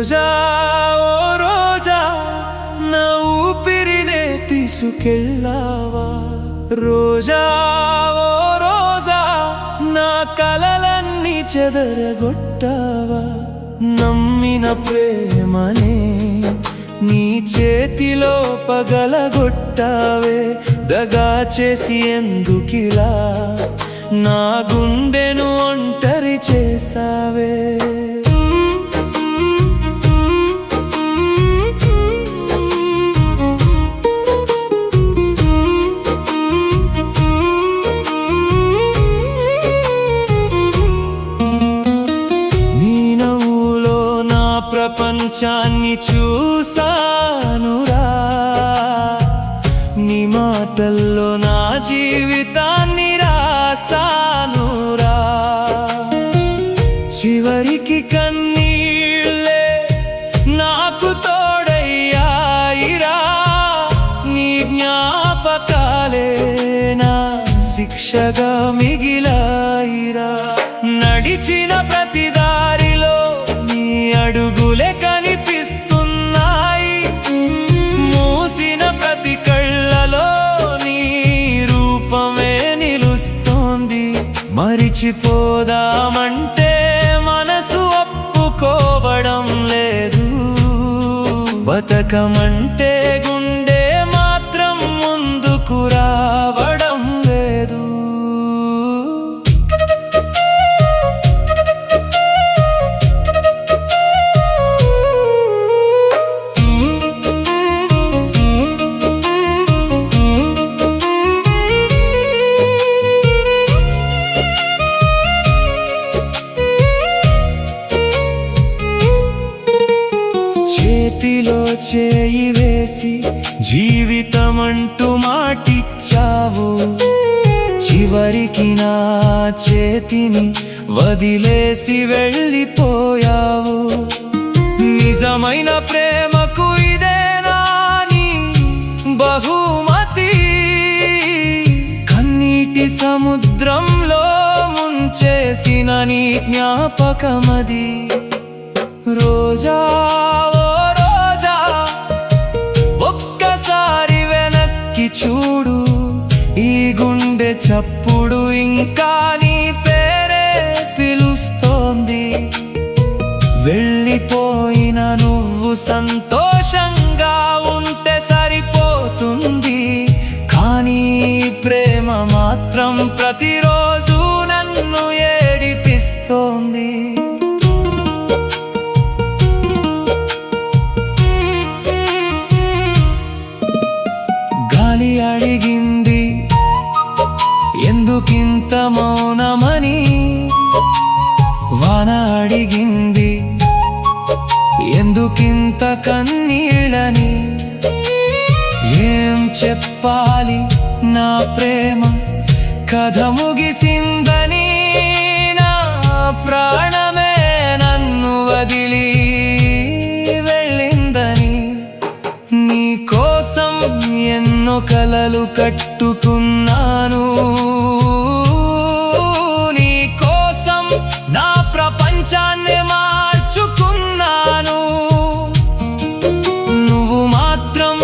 రోజా ఓ రోజా నా ఊపిరినే తీసుకెళ్ళావా రోజా ఓ రోజా నా కలలన్నీ చెదరగొట్టావా నమ్మిన ప్రేమనే నీ చేతిలో పగలగొట్టావే దగా చేసి ఎందుకిలా నా గుండెను ఒంటరి చేసావే ప్రపంచాన్ని చూసానురా నీ మాటల్లో నా జీవితాన్ని రాసానురా చివరికి కన్నీళ్ళే నాకు తోడయ్యాయిరా నీ జ్ఞాపకాలే నా శిక్షగా మిగిలాయిరా నడిచిన ప్రతి దారిలో అడుగులే కనిపిస్తున్నాయి మూసిన ప్రతి కళ్ళలో నీ రూపమే నిలుస్తోంది మరిచిపోదామంటే మనసు ఒప్పుకోవడం లేదు బతకమంటే గుండె మాత్రం ముందుకు రావడం లేదు చేతిలో చేయి వేసి జీవితమంటూ మాటిచ్చావు చివరికి నా చేతిని వదిలేసి వెళ్ళిపోయావు నిజమైన ప్రేమకు ఇదేనా నీ బహుమతి కన్నీటి సముద్రంలో ముంచేసిన నీ జ్ఞాపకమది రోజా ఓ రోజా ఒక్కసారి వెనక్కి చూడు ఈ గుండె చప్పుడు ఇంకా నీ పేరే పిలుస్తోంది వెళ్ళిపోయిన నువ్వు సంతోషంగా ఉంటే సరిపోతుంది కానీ ప్రేమ మాత్రం ప్రతిరోజు నన్ను ఏడిపిస్తోంది అడిగింది ఎందుకింత మౌనమని వాన అడిగింది ఎందుకింత కన్నీళ్ళని ఏం చెప్పాలి నా ప్రేమ కథ ముగిసిందని నా ప్రాణమే నన్ను వదిలి వెళ్ళిందని నీ కోసం ఎన్నో కలలు కట్టుకున్నాను నీ కోసం నా ప్రపంచాన్ని మార్చుకున్నాను నువ్వు మాత్రం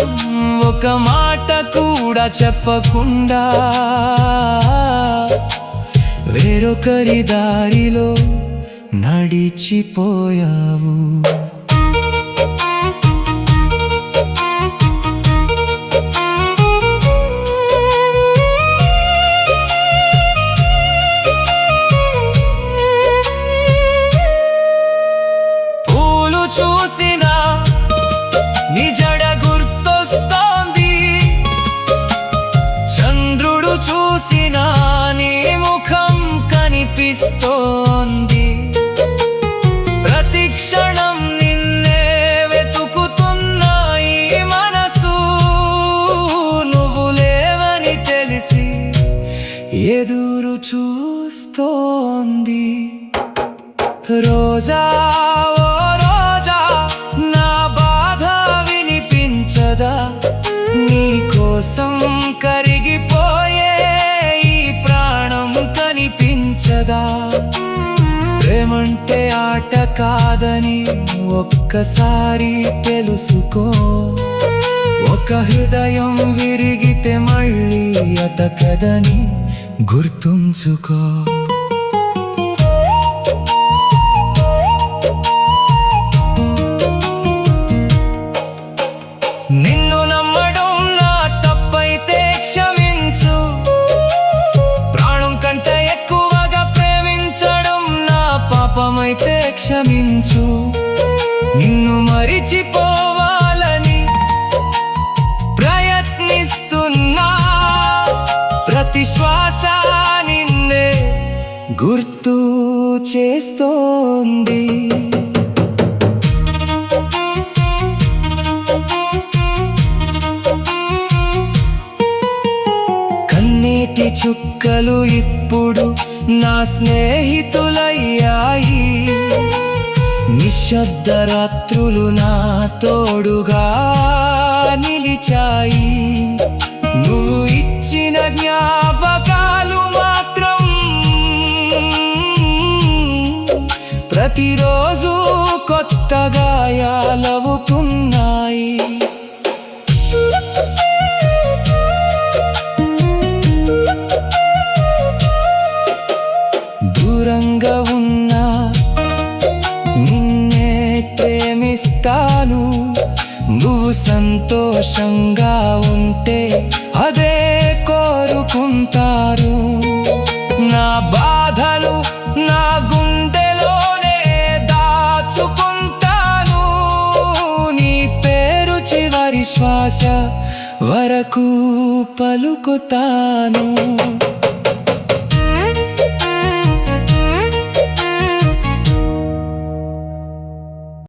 ఒక మాట కూడా చెప్పకుండా వేరొకరి దారిలో నడిచిపోయావు చూసినా నీ జడ గుర్తొస్తోంది చంద్రుడు చూసినా నీ ముఖం కనిపిస్తోంది ప్రతి క్షణం నిన్నే వెతుకుతున్నా ఈ మనసు నువ్వు లేవని తెలిసి ఎదురు చూస్తోంది రోజా నీ కోసం కరిగిపోయే ఈ ప్రాణం కనిపించదా ప్రేమంటే ఆట కాదని ఒక్క ఒక్కసారి తెలుసుకో, ఒక హృదయం విరిగితే మళ్ళీ అతకదని గుర్తుంచుకో. నిన్ను నమ్మడం నా తప్పైతే క్షమించు, ప్రాణం కంటే ఎక్కువగా ప్రేమించడం నా పాపమైతే క్షమించు. నిన్ను మరిచిపోవాలని ప్రయత్నిస్తున్నా, ప్రతి శ్వాస నిన్నే గుర్తు చేస్తోంది. కన్నీటి చుక్కలు ఇప్పుడు నా స్నేహితులయ్యాయి, నిశ్శబ్ద రాత్రులు నా తోడుగా నిలిచాయి. నువ్వు ఇచ్చిన జ్ఞాపకాలు మాత్రం ప్రతిరోజు కొత్త గాయాలవుతున్నాయి. దూరంగా ఉన్నా నిన్నే ప్రేమిస్తాను, నువ్వు సంతోషంగా ఉంటే అదే కోరుకుంటారు. నా బాధలు నా గుండెలోనే దాచుకుంటాను, నీ పేరు చివరి శ్వాస వరకు పలుకుతాను.